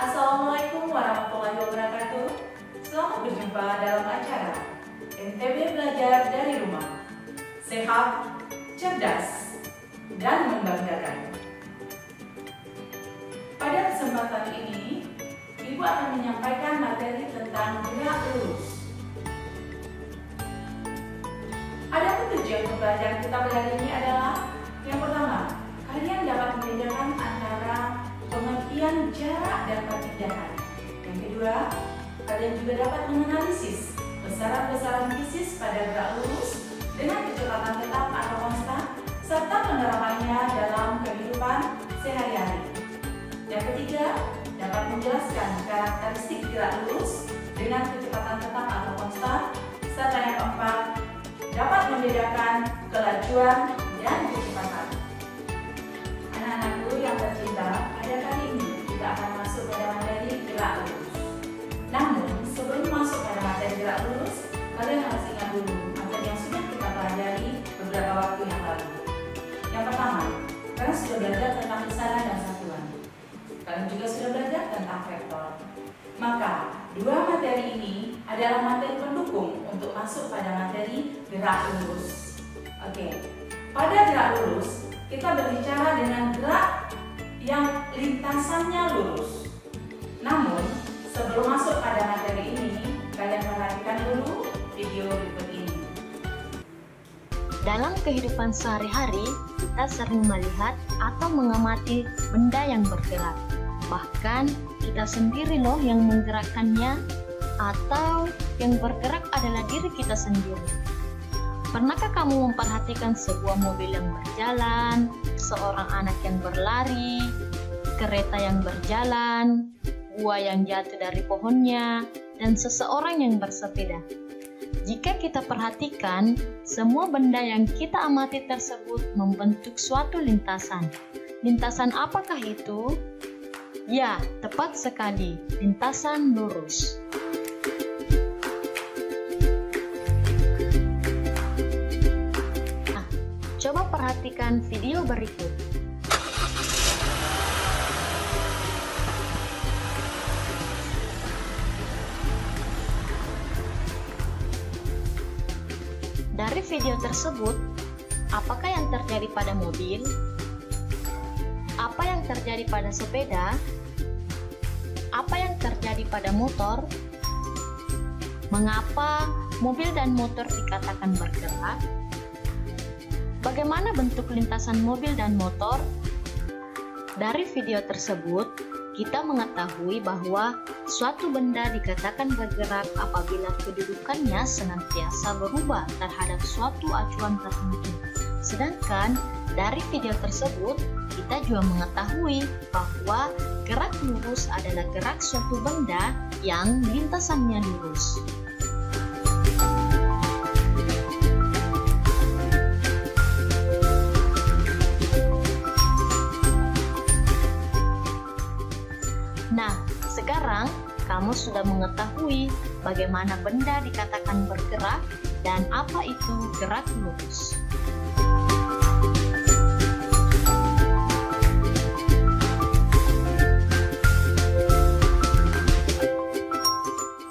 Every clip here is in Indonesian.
Assalamualaikum warahmatullahi wabarakatuh. Selamat berjumpa dalam acara NTB Belajar dari Rumah. Sehat, cerdas, dan membanggakan. Pada kesempatan ini, Ibu akan menyampaikan materi tentang gerak lurus. Adapun tujuan pembelajaran kita pada hari ini adalah yang pertama, kalian dapat membedakan antara pengertian jarak dan perpindahan. Yang kedua, kalian juga dapat menganalisis besaran-besaran fisis pada gerak lurus dengan kecepatan tetap atau konstan serta penerapannya dalam kehidupan sehari-hari. Yang ketiga, dapat menjelaskan karakteristik gerak lurus dengan kecepatan tetap atau konstan serta yang keempat, dapat membedakan kelajuan dan kecepatan. Anak-anakku yang tercinta, pada kali ini kita akan masuk pada materi gerak lurus. Namun, sebelum masuk pada materi gerak lurus, kalian harus ingat dulu materi yang sudah kita pelajari beberapa waktu yang lalu. Yang pertama, kalian sudah belajar tentang besaran dan satuan. Kalian juga sudah belajar tentang vektor. Maka, dua materi ini adalah materi pendukung untuk masuk pada materi gerak lurus. Oke, pada gerak lurus, kita berbicara dengan gerak yang lintasannya lurus. Namun, sebelum masuk pada materi ini, kalian perhatikan dulu video berikut ini. Dalam kehidupan sehari-hari, kita sering melihat atau mengamati benda yang bergerak. Bahkan, kita sendiri loh yang menggerakkannya, atau yang bergerak adalah diri kita sendiri. Pernahkah kamu memperhatikan sebuah mobil yang berjalan, seorang anak yang berlari, kereta yang berjalan, buah yang jatuh dari pohonnya, dan seseorang yang bersepeda? Jika kita perhatikan, semua benda yang kita amati tersebut membentuk suatu lintasan. Lintasan apakah itu? Ya, tepat sekali, lintasan lurus. Coba perhatikan video berikut. Dari video tersebut, apakah yang terjadi pada mobil? Apa yang terjadi pada sepeda? Apa yang terjadi pada motor? Mengapa mobil dan motor dikatakan bergerak? Bagaimana bentuk lintasan mobil dan motor? Dari video tersebut, kita mengetahui bahwa suatu benda dikatakan bergerak apabila kedudukannya senantiasa berubah terhadap suatu acuan tertentu. Sedangkan dari video tersebut, kita juga mengetahui bahwa gerak lurus adalah gerak suatu benda yang lintasannya lurus. Nah, sekarang kamu sudah mengetahui bagaimana benda dikatakan bergerak dan apa itu gerak lurus.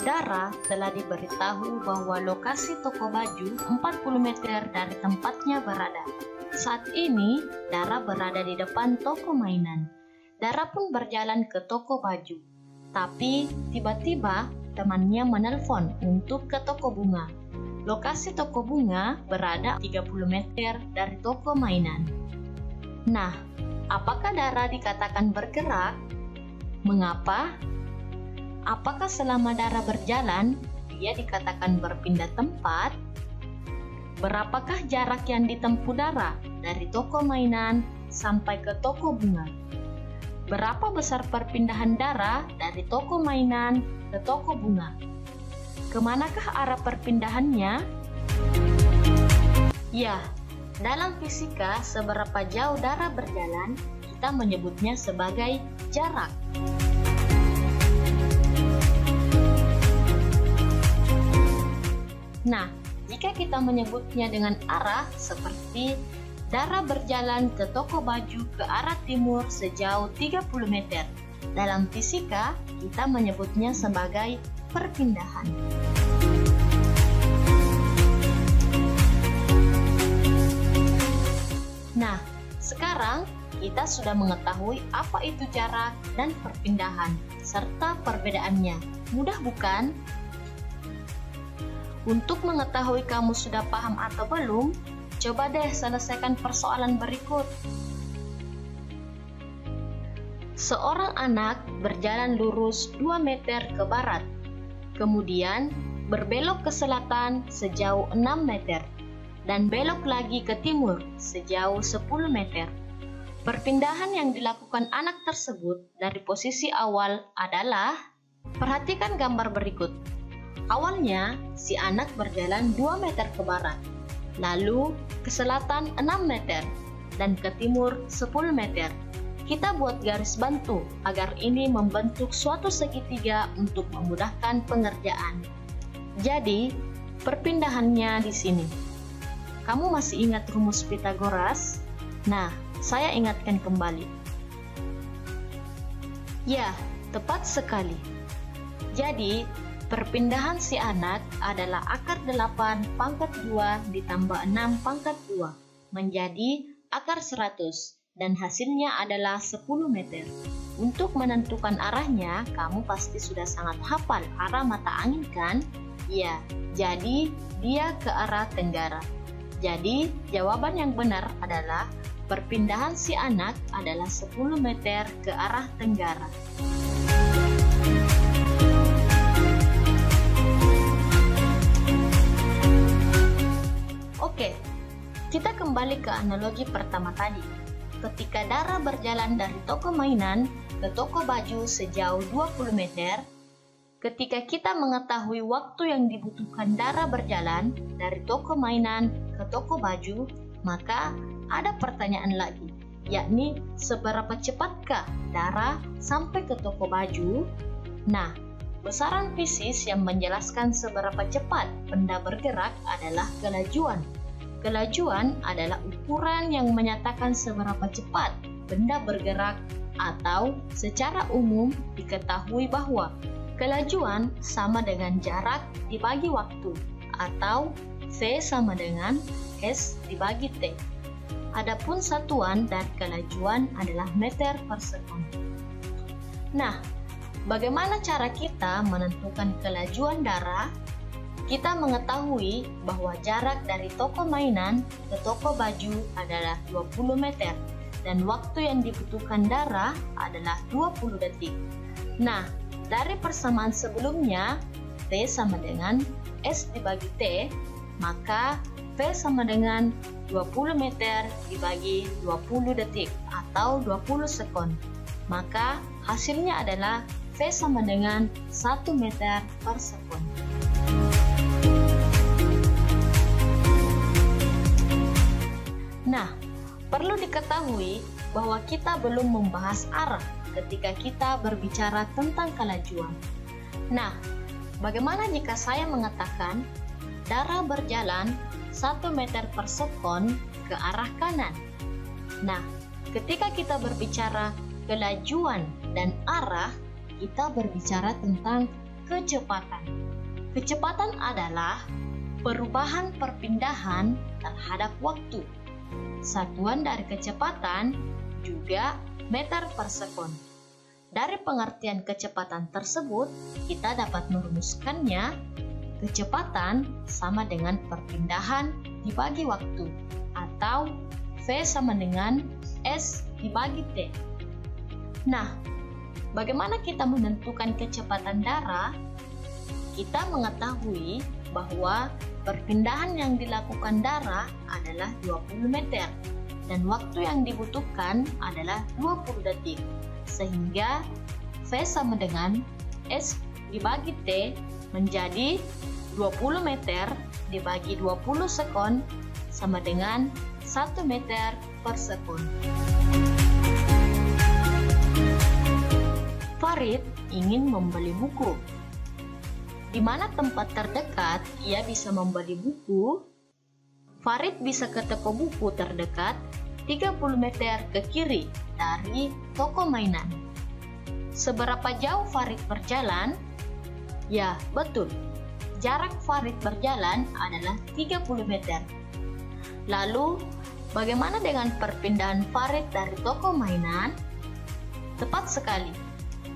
Dara telah diberitahu bahwa lokasi toko baju 40 meter dari tempatnya berada. Saat ini, Dara berada di depan toko mainan. Dara pun berjalan ke toko baju, tapi tiba-tiba temannya menelpon untuk ke toko bunga. Lokasi toko bunga berada 30 meter dari toko mainan. Nah, apakah Dara dikatakan bergerak? Mengapa? Apakah selama Dara berjalan, dia dikatakan berpindah tempat? Berapakah jarak yang ditempuh Dara dari toko mainan sampai ke toko bunga? Berapa besar perpindahan Dara dari toko mainan ke toko bunga? Kemanakah arah perpindahannya? Ya, dalam fisika seberapa jauh Dara berjalan, kita menyebutnya sebagai jarak. Nah, jika kita menyebutnya dengan arah seperti Dara berjalan ke toko baju ke arah timur sejauh 30 meter Dalam fisika, kita menyebutnya sebagai perpindahan. Nah, sekarang kita sudah mengetahui apa itu jarak dan perpindahan, serta perbedaannya. Mudah bukan? Untuk mengetahui kamu sudah paham atau belum, coba deh selesaikan persoalan berikut. Seorang anak berjalan lurus 2 meter ke barat, kemudian berbelok ke selatan sejauh 6 meter, dan belok lagi ke timur sejauh 10 meter. Perpindahan yang dilakukan anak tersebut dari posisi awal adalah, perhatikan gambar berikut. Awalnya, si anak berjalan 2 meter ke barat, lalu ke selatan 6 meter, dan ke timur 10 meter. Kita buat garis bantu agar ini membentuk suatu segitiga untuk memudahkan pengerjaan. Jadi, perpindahannya di sini. Kamu masih ingat rumus Pythagoras? Nah, saya ingatkan kembali. Ya, tepat sekali. Jadi, perpindahan si anak adalah akar 8 pangkat 2 ditambah 6 pangkat 2 menjadi akar 100 dan hasilnya adalah 10 meter. Untuk menentukan arahnya, kamu pasti sudah sangat hafal arah mata angin kan? Ya, jadi dia ke arah tenggara. Jadi, jawaban yang benar adalah perpindahan si anak adalah 10 meter ke arah tenggara. Oke, kita kembali ke analogi pertama tadi. Ketika Dara berjalan dari toko mainan ke toko baju sejauh 20 meter, ketika kita mengetahui waktu yang dibutuhkan Dara berjalan dari toko mainan ke toko baju, maka ada pertanyaan lagi, yakni seberapa cepatkah Dara sampai ke toko baju? Nah, besaran fisis yang menjelaskan seberapa cepat benda bergerak adalah kelajuan. Kelajuan adalah ukuran yang menyatakan seberapa cepat benda bergerak, atau secara umum diketahui bahwa kelajuan sama dengan jarak dibagi waktu, atau V sama dengan S dibagi T. Adapun satuan dari kelajuan adalah meter per sekon. Nah, bagaimana cara kita menentukan kelajuan Dara? Kita mengetahui bahwa jarak dari toko mainan ke toko baju adalah 20 meter dan waktu yang dibutuhkan Dara adalah 20 detik. Nah, dari persamaan sebelumnya, T sama dengan S dibagi T, maka V sama dengan 20 meter dibagi 20 detik atau 20 sekon. Maka hasilnya adalah V sama dengan 1 meter per sekon. Nah, perlu diketahui bahwa kita belum membahas arah ketika kita berbicara tentang kelajuan. Nah, bagaimana jika saya mengatakan Dara berjalan 1 meter per sekon ke arah kanan? Nah, ketika kita berbicara kelajuan dan arah, kita berbicara tentang kecepatan. Kecepatan adalah perubahan perpindahan terhadap waktu. Satuan dari kecepatan juga meter per sekon. Dari pengertian kecepatan tersebut, kita dapat merumuskannya. Kecepatan sama dengan perpindahan dibagi waktu, atau V sama dengan S dibagi T. Nah, bagaimana kita menentukan kecepatan Dara? Kita mengetahui bahwa perpindahan yang dilakukan Dara adalah 20 meter dan waktu yang dibutuhkan adalah 20 detik. Sehingga V sama dengan S dibagi T menjadi 20 meter dibagi 20 sekon sama dengan 1 meter per sekon. Farid ingin membeli buku. Di mana tempat terdekat ia bisa membeli buku? Farid bisa ke toko buku terdekat 30 meter ke kiri dari toko mainan. Seberapa jauh Farid berjalan? Ya, betul. Jarak Farid berjalan adalah 30 meter. Lalu, bagaimana dengan perpindahan Farid dari toko mainan? Tepat sekali.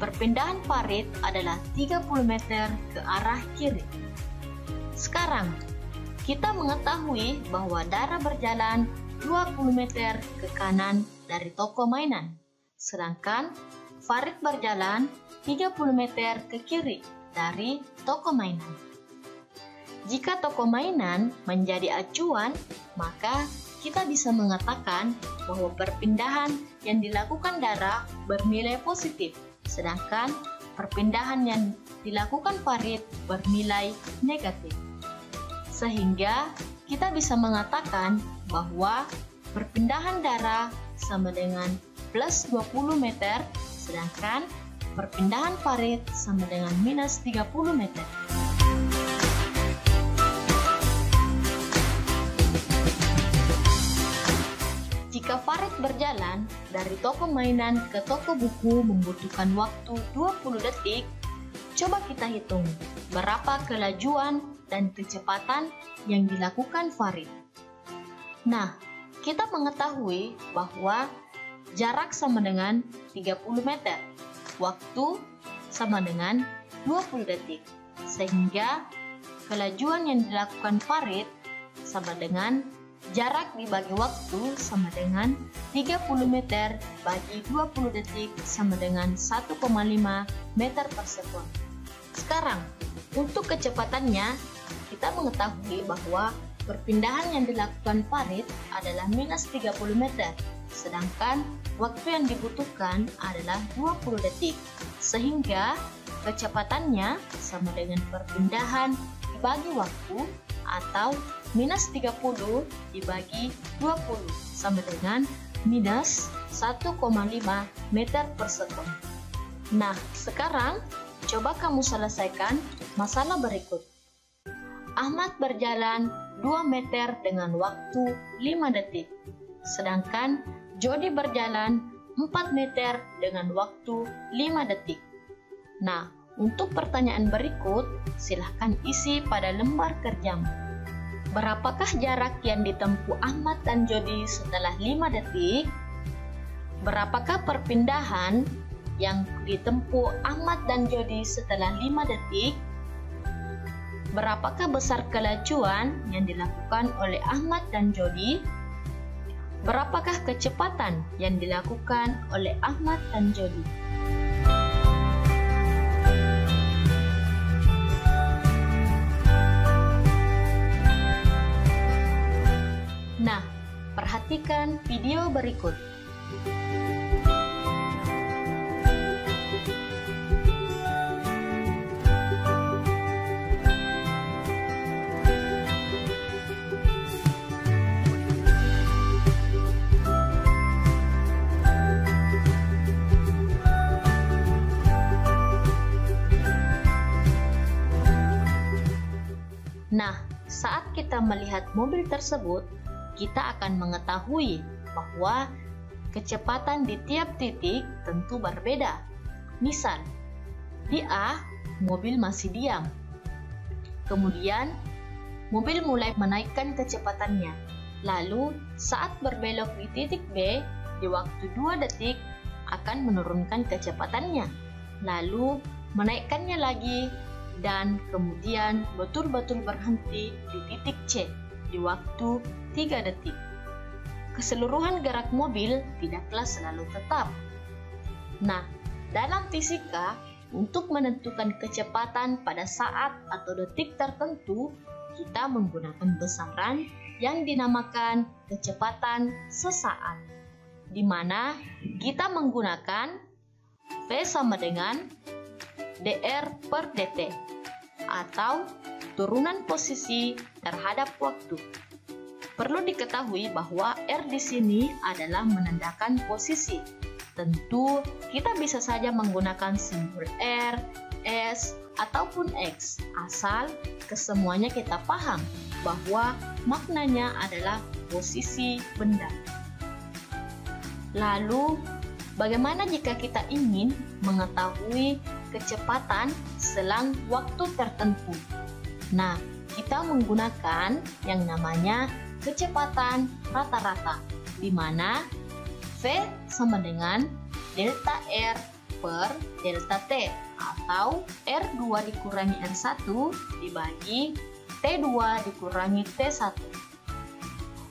Perpindahan Farid adalah 30 meter ke arah kiri. Sekarang, kita mengetahui bahwa Dara berjalan 20 meter ke kanan dari toko mainan. Sedangkan Farid berjalan 30 meter ke kiri dari toko mainan. Jika toko mainan menjadi acuan, maka kita bisa mengatakan bahwa perpindahan yang dilakukan Dara bernilai positif, sedangkan perpindahan yang dilakukan Farid bernilai negatif. Sehingga kita bisa mengatakan bahwa perpindahan Dara sama dengan plus 20 meter, sedangkan perpindahan Farid sama dengan minus 30 meter. Jika Farid berjalan dari toko mainan ke toko buku membutuhkan waktu 20 detik, coba kita hitung berapa kelajuan dan kecepatan yang dilakukan Farid. Nah, kita mengetahui bahwa jarak sama dengan 30 meter, waktu sama dengan 20 detik, sehingga kelajuan yang dilakukan Farid sama dengan jarak dibagi waktu sama dengan 30 meter bagi 20 detik sama dengan 1,5 meter per sekon. Sekarang, untuk kecepatannya, kita mengetahui bahwa perpindahan yang dilakukan Farid adalah minus 30 meter, sedangkan waktu yang dibutuhkan adalah 20 detik, sehingga kecepatannya sama dengan perpindahan dibagi waktu atau minus 30 dibagi 20 sama dengan minus 1,5 meter per sekon. Nah, sekarang coba kamu selesaikan masalah berikut. Ahmad berjalan 2 meter dengan waktu 5 detik, sedangkan Jody berjalan 4 meter dengan waktu 5 detik. Nah, untuk pertanyaan berikut, silahkan isi pada lembar kerjamu. Berapakah jarak yang ditempuh Ahmad dan Jody setelah 5 detik? Berapakah perpindahan yang ditempuh Ahmad dan Jody setelah 5 detik? Berapakah besar kelajuan yang dilakukan oleh Ahmad dan Jody? Berapakah kecepatan yang dilakukan oleh Ahmad dan Jody? Nah, perhatikan video berikut. Nah, saat kita melihat mobil tersebut, kita akan mengetahui bahwa kecepatan di tiap titik tentu berbeda. Misal, di A, mobil masih diam. Kemudian, mobil mulai menaikkan kecepatannya. Lalu, saat berbelok di titik B, di waktu 2 detik akan menurunkan kecepatannya. Lalu, menaikkannya lagi, dan kemudian betul-betul berhenti di titik C di waktu 3 detik. Keseluruhan gerak mobil tidaklah selalu tetap. Nah, dalam fisika, untuk menentukan kecepatan pada saat atau detik tertentu, kita menggunakan besaran yang dinamakan kecepatan sesaat, di mana kita menggunakan V sama dengan dr per dt, atau turunan posisi terhadap waktu. Perlu diketahui bahwa R di sini adalah menandakan posisi. Tentu, kita bisa saja menggunakan simbol R, S, ataupun X, asal kesemuanya kita paham bahwa maknanya adalah posisi benda. Lalu, bagaimana jika kita ingin mengetahui kecepatan selang waktu tertentu? Nah, kita menggunakan yang namanya kecepatan rata-rata, di mana V sama dengan delta R per delta T, atau R2 dikurangi R1 dibagi T2 dikurangi T1.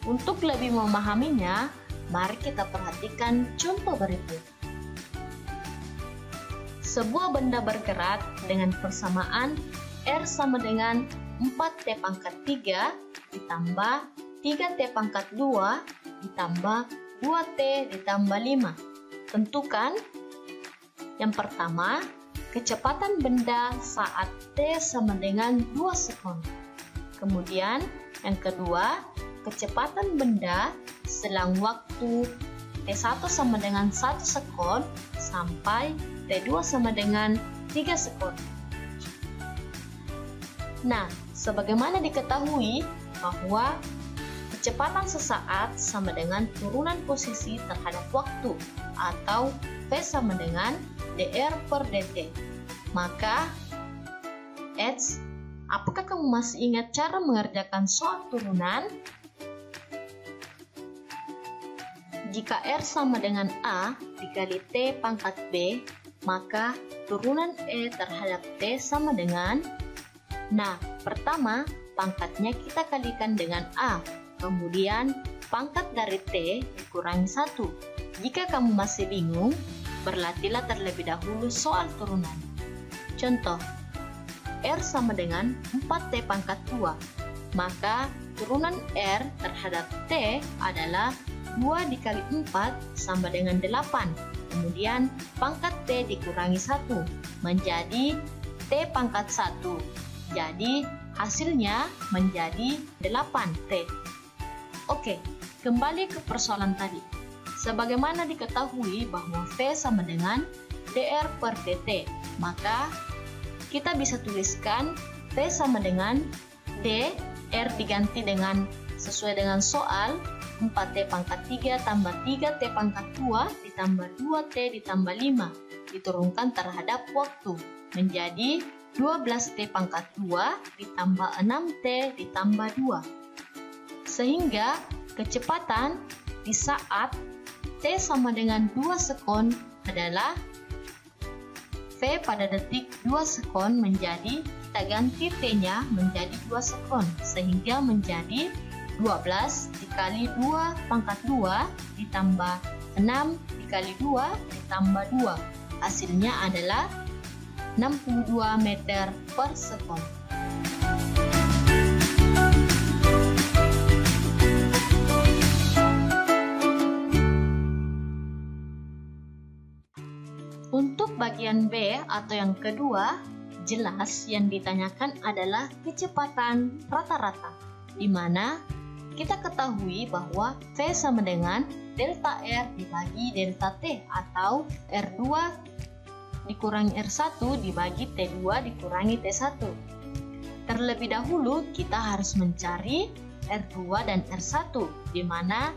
Untuk lebih memahaminya, mari kita perhatikan contoh berikut. Sebuah benda bergerak dengan persamaan R sama dengan 4T pangkat 3 ditambah 3T pangkat 2 ditambah 2T ditambah 5. Tentukan. Yang pertama, kecepatan benda saat T sama dengan 2 sekon. Kemudian, yang kedua, kecepatan benda selang waktu T1 sama dengan 1 sekon sampai T2 sama dengan 3 sekon. Nah, sebagaimana diketahui bahwa kecepatan sesaat sama dengan turunan posisi terhadap waktu, atau V sama dengan dr per dt. Maka, apakah kamu masih ingat cara mengerjakan soal turunan? Jika R sama dengan A dikali T pangkat B, maka turunan E terhadap T sama dengan, nah, pertama pangkatnya kita kalikan dengan A, kemudian pangkat dari T dikurangi 1. Jika kamu masih bingung, berlatihlah terlebih dahulu soal turunan. Contoh, R sama dengan 4T pangkat 2, maka turunan R terhadap T adalah 2 dikali 4 sama dengan 8. Kemudian pangkat T dikurangi 1 menjadi T pangkat 1. Jadi hasilnya menjadi 8T. Oke, kembali ke persoalan tadi. Sebagaimana diketahui bahwa V sama dengan dr per dt, maka kita bisa tuliskan V sama dengan D, R diganti dengan sesuai dengan soal 4T pangkat 3 tambah 3T pangkat 2 ditambah 2T ditambah 5 diturunkan terhadap waktu menjadi 12T pangkat 2 ditambah 6T ditambah 2. Sehingga kecepatan di saat T sama dengan 2 sekon adalah V pada detik 2 sekon menjadi, kita ganti T-nya menjadi 2 sekon, sehingga menjadi 12 dikali 2 pangkat 2 ditambah 6 dikali 2 ditambah 2. Hasilnya adalah 62 meter per sekon. Untuk bagian B atau yang kedua, jelas yang ditanyakan adalah kecepatan rata-rata, di mana kita ketahui bahwa V sama dengan delta R dibagi delta T, atau R2 dikurangi R1 dibagi T2 dikurangi T1. Terlebih dahulu kita harus mencari R2 dan R1, di mana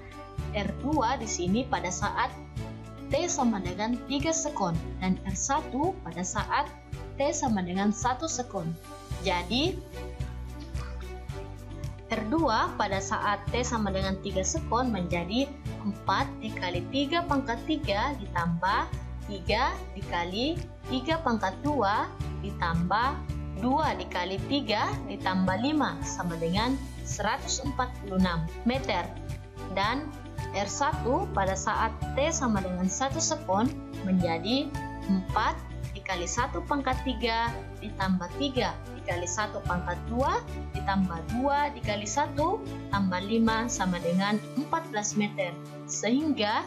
R2 di sini pada saat T sama dengan 3 sekon dan R1 pada saat T sama dengan 1 sekon. Jadi R2 pada saat T sama dengan 3 sekon menjadi 4 dikali 3 pangkat 3 ditambah 3 dikali 3 pangkat 2 ditambah 2 dikali 3 ditambah 5 sama dengan 146 meter. Dan R1 pada saat T sama dengan 1 sekon menjadi 4 dikali 1 pangkat 3 ditambah 3 dikali 1 pangkat 2 ditambah 2 dikali 1 tambah 5 sama dengan 14 meter. Sehingga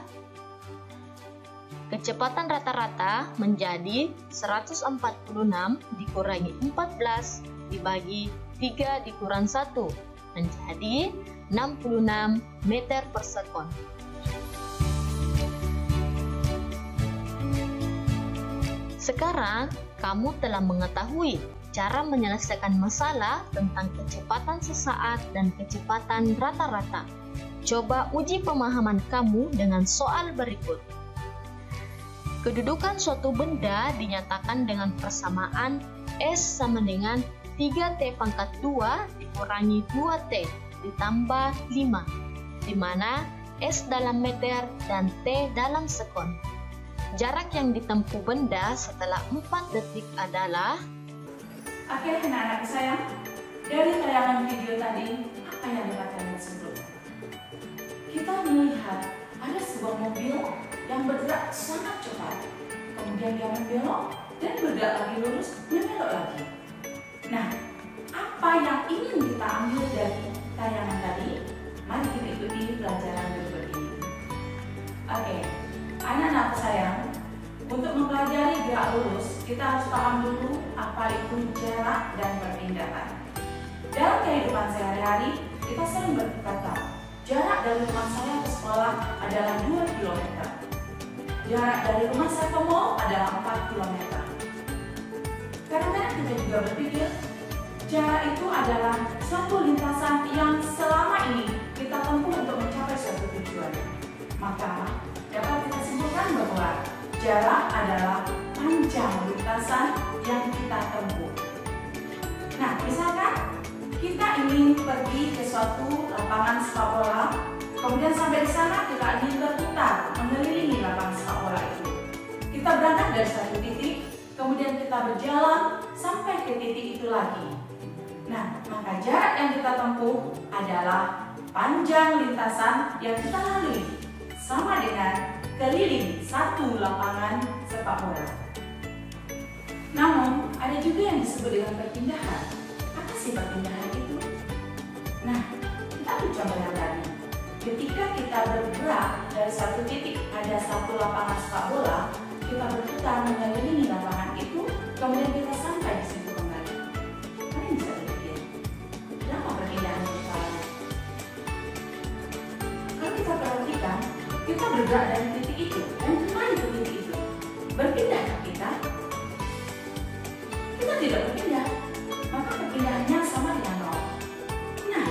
kecepatan rata-rata menjadi 146 dikurangi 14 dibagi 3 dikurang 1 menjadi 66 meter per sekon. Sekarang kamu telah mengetahui cara menyelesaikan masalah tentang kecepatan sesaat dan kecepatan rata-rata. Coba uji pemahaman kamu dengan soal berikut. Kedudukan suatu benda dinyatakan dengan persamaan S sama dengan 3T pangkat 2 dikurangi 2T ditambah 5, di mana S dalam meter dan T dalam sekon. Jarak yang ditempuh benda setelah 4 detik adalah... Oke anak-anak sayang, dari tayangan video tadi, apa yang dapat kalian simpulkan? Kita melihat ada sebuah mobil yang bergerak sangat cepat, kemudian dia membelok dan bergerak lagi lurus, membelok lagi. Nah, apa yang ingin kita ambil dari tayangan tadi? Mari kita ikuti pelajaran berikut ini. Oke, anak-anak sayang, untuk mempelajari gerak lurus, kita harus paham dulu apa itu jarak dan perpindahan. Dalam kehidupan sehari-hari, kita sering berkata, jarak dari rumah saya ke sekolah adalah 2 km. Jarak dari rumah saya ke mall adalah 4 km. Kadang-kadang kita juga berpikir, jarak itu adalah suatu lintasan yang selama ini kita tempuh untuk mencapai suatu tujuan. Maka, dapat kita simpulkan bahwa jarak adalah panjang lintasan yang kita tempuh. Nah, misalkan kita ingin pergi ke suatu lapangan sepak bola, kemudian sampai di sana kita ingin berputar mengelilingi lapangan sepak bola itu. Kita berangkat dari satu titik, kemudian kita berjalan sampai ke titik itu lagi. Nah, maka jarak yang kita tempuh adalah panjang lintasan yang kita lalui, sama dengan keliling satu lapangan sepak bola. Namun, ada juga yang disebut dengan perpindahan. Apa sih perpindahan itu? Nah, kita ambil contoh yang tadi. Ketika kita bergerak dari satu titik, ada satu lapangan sepak bola, kita berputar mengelilingi lapangan itu, kemudian kita sampai di situ kembali. Kalian bisa berpikir, kenapa perpindahan itu salah? Kalau kita perhatikan, kita bergerak dari titik itu dan kembali ke titik itu. Berpindah kita? Kita tidak berpindah, maka perpindahannya sama dengan nol. Nah,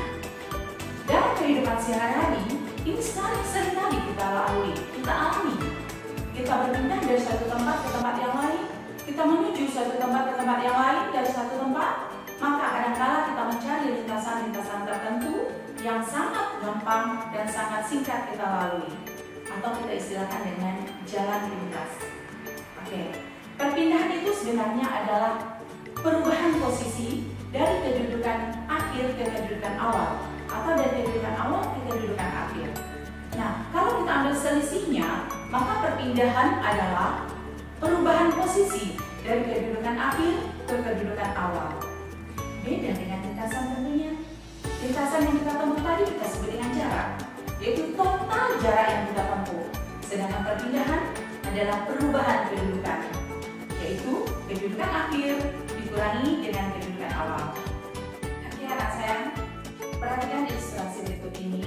dalam kehidupan sehari-hari, ini sering kali kita lalui, kita alami. Kita berpindah dari satu tempat ke tempat yang lain, kita menuju satu tempat ke tempat yang lain dari satu tempat, maka kadang-kala kita mencari lintasan-lintasan tertentu yang sangat gampang dan sangat singkat kita lalui, atau kita istilahkan dengan jalan lintas. Oke, perpindahan itu sebenarnya adalah perubahan posisi dari kedudukan akhir ke kedudukan awal, atau dari kedudukan awal ke kedudukan akhir. Nah, kalau kita ambil selisihnya, maka perpindahan adalah perubahan posisi dari kedudukan akhir ke kedudukan awal. Beda dengan lintasan tentunya. Lintasan yang kita tempuh tadi kita sebut dengan jarak, yaitu total jarak yang kita tempuh. Sedangkan perpindahan adalah perubahan kedudukan, yaitu kedudukan akhir dikurangi dengan kedudukan awal. Oke anak sayang, perhatikan ilustrasi berikut ini.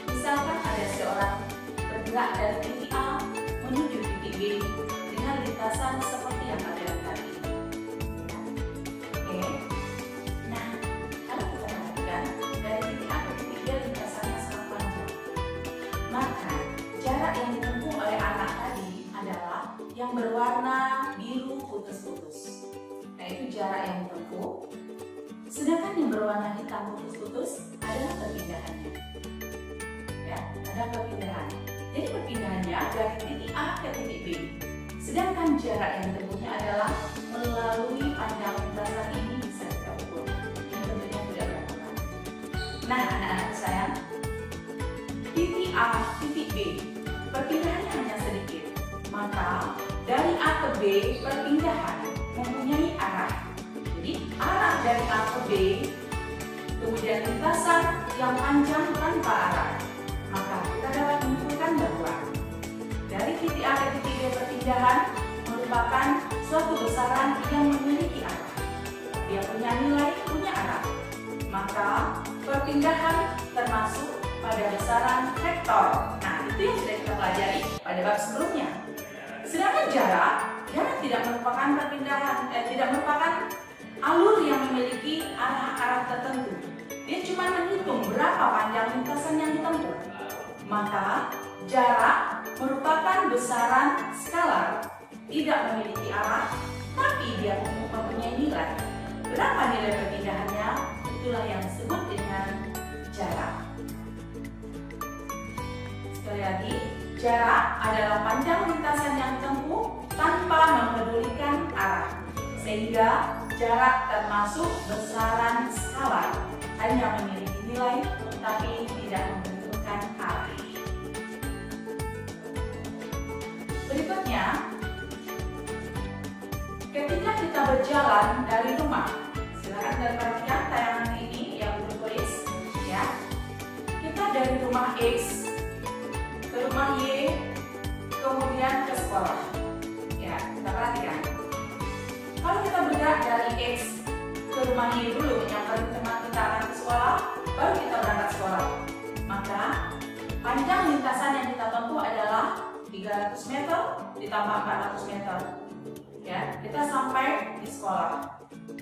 Misalkan ada seorang bergerak dari titik A menuju titik B dengan lintasan seperti yang ada tadi. Oke. Nah, kalau kita perhatikan dari titik A ke titik B lintasannya sangat panjang. Maka jarak yang ditempuh oleh anak tadi adalah yang berwarna biru putus-putus. Nah, itu jarak yang ditempuh. Sedangkan yang berwarna hitam putus-putus adalah perpindahannya. Ya, ada perpindahan. Jadi perpindahannya dari titik A ke titik B. Sedangkan jarak yang ditempuhnya adalah melalui panjang lintasan ini bisa kita ukur. Yang tentunya tidak berapa. Nah, anak-anak sayang, titik A, titik B, perpindahannya hanya sedikit. Maka dari A ke B, perpindahan mempunyai arah. Jadi arah dari A ke B, kemudian lintasan yang panjang tanpa arah. Maka kita dapat menyimpulkan bahwa dari titik A ke titik B perpindahan merupakan suatu besaran yang memiliki arah. Dia punya nilai, punya arah. Maka perpindahan termasuk pada besaran vektor. Nah, itu yang sudah kita pelajari pada bab sebelumnya. Sedangkan jarak tidak merupakan perpindahan, tidak merupakan alur yang memiliki arah-arah tertentu. Dia cuma menghitung berapa panjang lintasan yang ditempuh. Maka jarak merupakan besaran skalar tidak memiliki arah, tapi dia mempunyai nilai. Berapa nilai perpindahannya? Itulah yang disebut dengan jarak. Sekali lagi, jarak adalah panjang lintasan yang ditempuh tanpa mempedulikan arah. Sehingga jarak termasuk besaran skalar, hanya memiliki nilai tapi tidak menentukan arah. Berikutnya, ketika kita berjalan dari rumah, silakan perhatikan tayangan ini yang bertulis ya. Kita dari rumah X ke rumah Y, kemudian ke sekolah. Ya, kita perhatikan. Kalau kita bergerak dari X ke rumah Y dulu, yang paling tempat kita akan ke sekolah, baru kita berangkat sekolah. Maka panjang lintasan yang kita tempuh adalah 300 meter ditambah 400 meter. Ya, kita sampai di sekolah.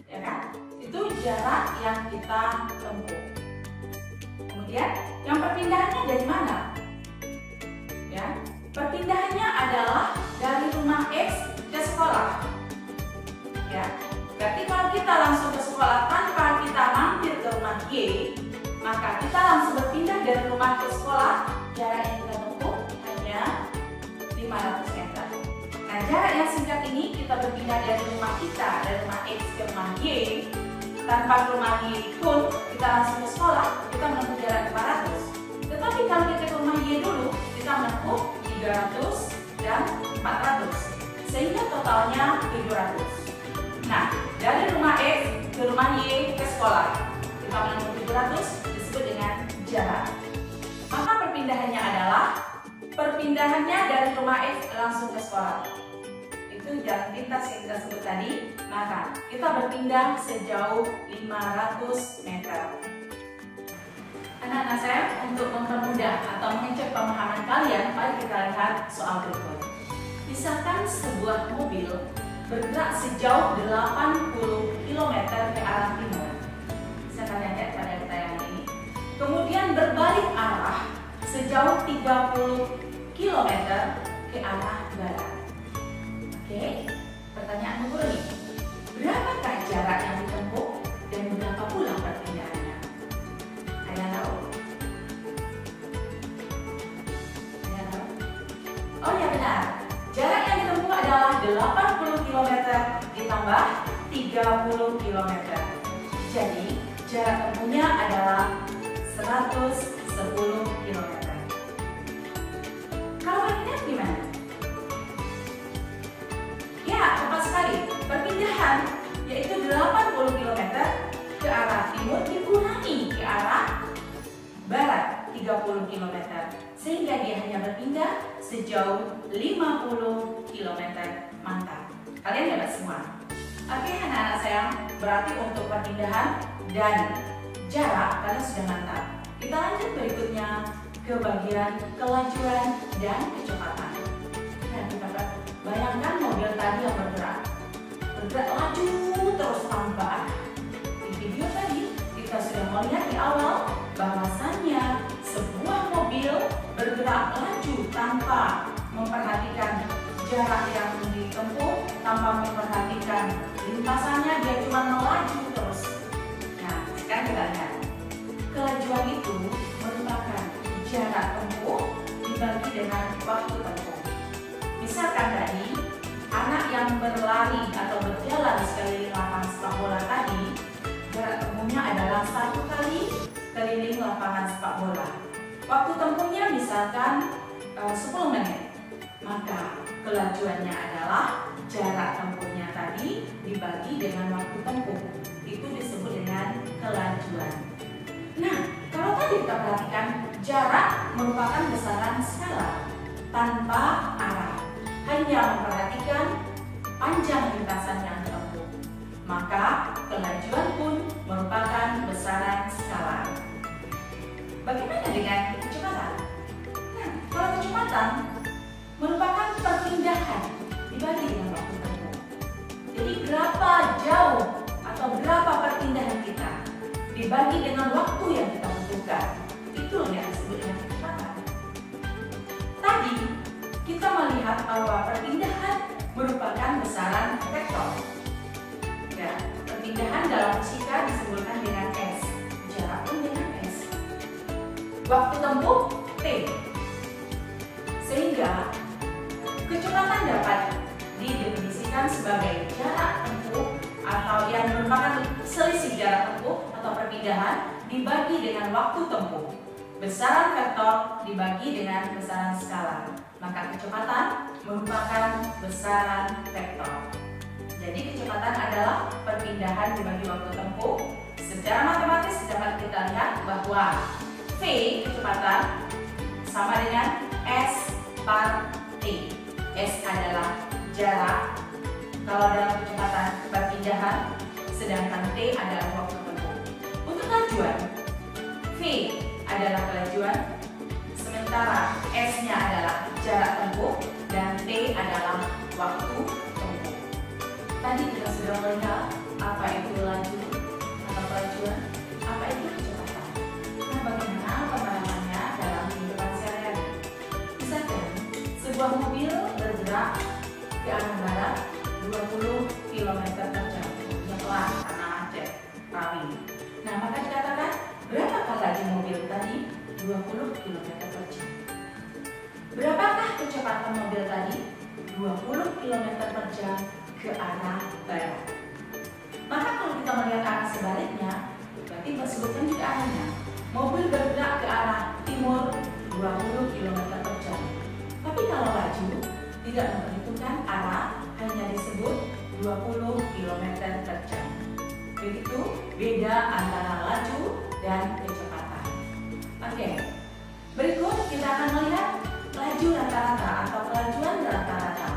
Ya kan? Itu jarak yang kita tempuh. Kemudian, yang perpindahannya dari mana? Ya, perpindahannya adalah dari rumah X ke sekolah. Ya, berarti kalau kita langsung ke sekolah tanpa kita mampir ke rumah Y, maka kita langsung berpindah dari rumah ke sekolah. Jarak yang kita tempuh hanya 500 meter. Nah, jarak yang singkat ini kita berpindah dari rumah kita, dari rumah X ke rumah Y, tanpa ke rumah Y pun kita langsung ke sekolah, kita menempuh jarak 500. Tetapi kalau kita ke rumah Y dulu, kita menempuh 300 dan 400, sehingga totalnya 700. Nah, dari rumah X ke rumah Y ke sekolah, kita menempuh 700, disebut dengan jarak. Maka perpindahannya dari rumah X langsung ke sekolah. Itu jalan lintas yang kita sebut tadi. Maka kita berpindah sejauh 500 meter. Anak-anak saya, untuk mempermudah atau mengecek pemahaman kalian, mari kita lihat soal berikut. Misalkan sebuah mobil bergerak sejauh 80 km ke arah timur. Bisa kalian lihat pada tayangan ini. Kemudian berbalik arah sejauh 30 km ke arah barat. Oke, pertanyaan nomor ini. Berapakah jarak yang ditempuh dan berapa pula perpindahannya? Ada tahu? Ada tahu? Oh ya, benar. Jarak yang ditempuh adalah 80 km ditambah 30 km. Jadi, jarak tempuhnya adalah 110 km. Kalau perpindahan gimana? Ya, tepat sekali. Perpindahan yaitu 80 km ke arah timur dikurangi ke arah barat 30 km. Sehingga dia hanya berpindah sejauh 50 km. Mantap. Kalian hebat semua. Oke, anak-anak sayang, berarti untuk perpindahan dan jarak kalian sudah mantap. Kita lanjut berikutnya ke bagian kelajuan dan kecepatan. Nah, kita bayangkan mobil tadi yang bergerak laju terus tanpa arah. Di video tadi kita sudah melihat di awal bahwasannya sebuah mobil bergerak laju tanpa memperhatikan jarak yang ditempuh, tanpa memperhatikan lintasannya, dia cuma melaju terus. Nah, sekarang kita lihat. Kelajuan itu merupakan jarak tempuh dibagi dengan waktu tempuh. Misalkan tadi, anak yang berlari atau berjalan sekeliling lapangan sepak bola tadi, jarak tempuhnya adalah 1 kali keliling lapangan sepak bola. Waktu tempuhnya misalkan 10 menit. Maka kelajuannya adalah jarak tempuhnya tadi dibagi dengan waktu tempuh. Itu disebut dengan kelajuan. Nah, kalau tadi kita perhatikan, jarak merupakan besaran skala tanpa arah, hanya memperhatikan panjang lintasan yang ditempuh. Maka kelajuan pun merupakan besaran skala. Bagaimana dengan kecepatan? Nah, kalau kecepatan merupakan perpindahan dibagi dengan waktu tempuh. Jadi berapa jauh atau berapa perpindahan kita dibagi dengan waktu yang kita butuhkan, itu yang disebut dengan kecepatan. Tadi kita melihat bahwa perpindahan merupakan besaran vektor. Ya, perpindahan dalam fisika disebutkan dengan S, jarak pun dengan S. Waktu tempuh T. Sehingga kecepatan dapat didefinisikan sebagai jarak tempuh atau yang merupakan selisih jarak tempuh atau perpindahan dibagi dengan waktu tempuh. Besaran vektor dibagi dengan besaran skalar. Maka kecepatan merupakan besaran vektor. Jadi kecepatan adalah perpindahan dibagi waktu tempuh. Secara matematis dapat kita lihat bahwa V kecepatan sama dengan S per T. S adalah jarak kalau dalam kecepatan perpindahan, sedangkan T adalah waktu tempuh. Untuk kelajuan, V adalah kelajuan, sementara S-nya adalah jarak tempuh dan T adalah waktu tempuh. Tadi kita sudah melihat apa itu laju atau kelajuan, apa itu kecepatan. Nah, bagaimana penerapannya dalam kehidupan sehari-hari? Misalkan sebuah mobil bergerak ke arah barat 20 km per jam, pelan karena macet, rawi. Nah, maka dikatakan berapakah laju mobil tadi? 20 km per jam. Berapakah kecepatan mobil tadi? 20 km per jam ke arah barat. Maka kalau kita melihat arah sebaliknya, berarti disebutkan juga arahnya. Mobil bergerak ke arah timur 20 km per jam. Tapi kalau laju tidak memperhitungkan arah, hanya disebut 20 km per jam. Begitu beda antara laju dan kecepatan. Oke, berikut kita akan melihat laju rata-rata atau kelajuan rata-rata.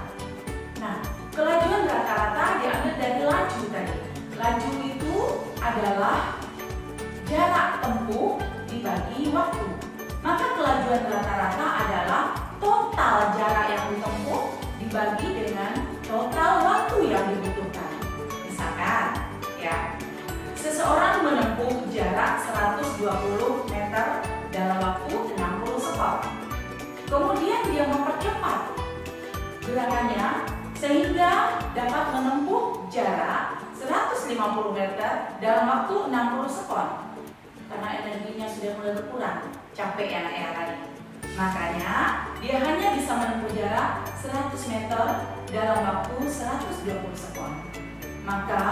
Nah, kelajuan rata-rata diambil dari laju tadi. Laju itu adalah jarak tempuh dibagi waktu. Maka kelajuan rata-rata adalah total jarak yang ditempuh dibagi dengan total waktu yang dibutuhkan. Misalkan, ya, seseorang menempuh jarak 120 meter dalam waktu 60 sekon. Kemudian dia mempercepat gerakannya sehingga dapat menempuh jarak 150 meter dalam waktu 60 sekon. Karena energinya sudah mulai berkurang, capek ya tadi. Makanya dia hanya bisa menempuh jarak 100 meter dalam waktu 120 sekon. Maka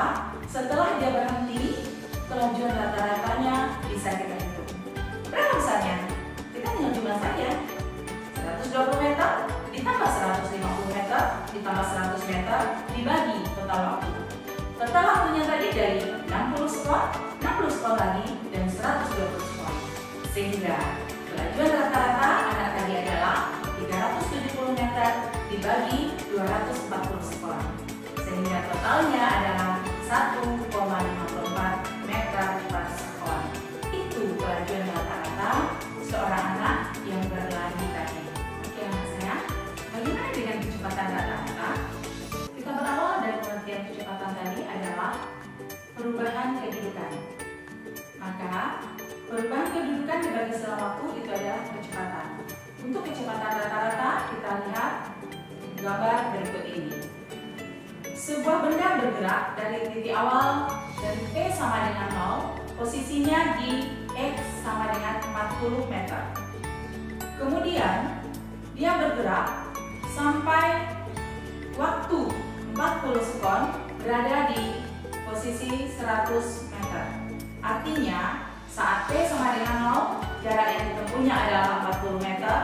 setelah dia berhenti, kelajuan rata-ratanya bisa kita hitung. Berapa besarnya? Kita tinggal jumlah saja. 120 meter ditambah 150 meter ditambah 100 meter dibagi total waktu. Total waktunya tadi dari 60 sekon, 60 sekon lagi, dan 120 sekon. Sehingga kelajuan rata-rata anak tadi adalah 370 meter dibagi 240 sekon. Sehingga totalnya adalah 1,54 meter per sekon. Itu kelajuan rata-rata seorang anak yang berlari tadi. Oke anak saya, bagaimana dengan kecepatan rata-rata? Kita berawal dari pengertian kecepatan tadi adalah perubahan kedudukan. Maka perubahan kedudukan dibagi selang waktu itu adalah kecepatan. Untuk kecepatan rata-rata kita lihat gambar berikut ini. Sebuah benda bergerak dari titik awal dari T sama dengan 0, posisinya di X sama dengan 40 meter. Kemudian dia bergerak sampai waktu 40 sekon berada di posisi 100 meter. Artinya saat T sama dengan 0, jarak yang ditempuhnya adalah 40 meter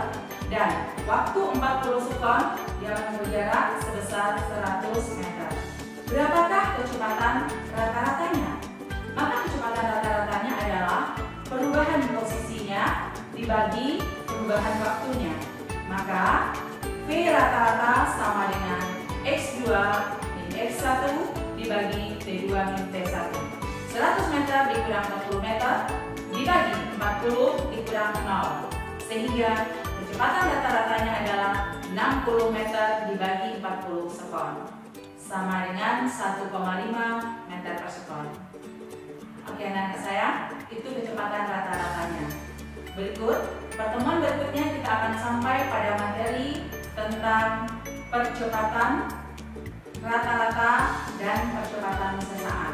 dan waktu 40 sekon dia menempuh jarak sebesar 100 meter. Berapakah kecepatan rata-ratanya? Maka kecepatan rata-ratanya adalah perubahan posisinya dibagi perubahan waktunya. Maka V rata-rata sama dengan X2 min X1 dibagi T2 min T1. 100 meter dikurang 40 meter dibagi 40 dikurang 0. Sehingga kecepatan rata-ratanya adalah 60 meter dibagi 40 sekon. Sama dengan 1,5 meter per sekon. Oke anak saya, itu kecepatan rata-ratanya. Berikut, pertemuan berikutnya kita akan sampai pada materi tentang percepatan rata-rata, dan percepatan sesaat.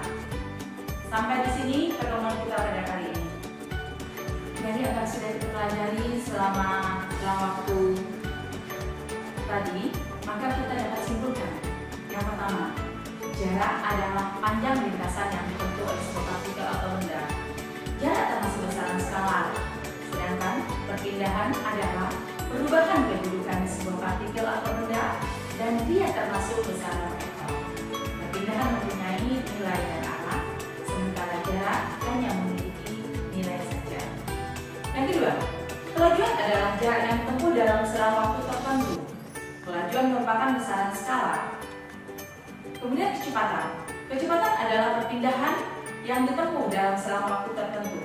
Sampai di sini pertemuan kita pada kali ini. Jadi akan sudah kita pelajari selama waktu tadi, maka kita dapat simpulkan. Yang pertama, jarak adalah panjang lintasan yang dibentuk oleh sebuah partikel atau benda. Jarak termasuk besaran skalar, sedangkan perpindahan adalah perubahan kedudukan sebuah partikel atau benda, dan dia termasuk besaran vektor. Perpindahan mempunyai nilai dan arah, sementara jarak hanya memiliki nilai saja. Yang kedua, kelajuan adalah jarak yang ditempuh dalam selang waktu tertentu. Kelajuan merupakan besaran skalar. Kemudian kecepatan. Kecepatan adalah perpindahan yang ditempuh dalam selang waktu tertentu,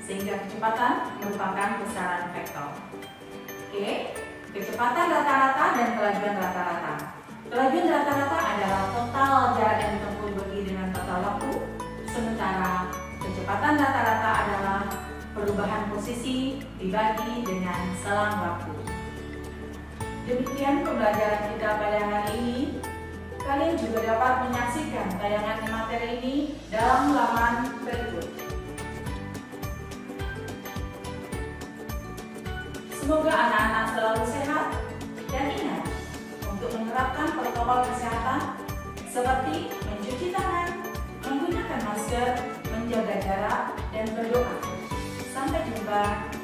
sehingga kecepatan merupakan besaran vektor. Oke, kecepatan rata-rata dan kelajuan rata-rata. Kelajuan rata-rata adalah total jarak yang ditempuh bagi dengan total waktu, sementara kecepatan rata-rata adalah perubahan posisi dibagi dengan selang waktu. Demikian pembelajaran kita pada hari ini. Kalian juga dapat menyaksikan tayangan materi ini dalam laman berikut. Semoga anak-anak selalu sehat dan ingat untuk menerapkan protokol kesehatan seperti mencuci tangan, menggunakan masker, menjaga jarak, dan berdoa. Sampai jumpa.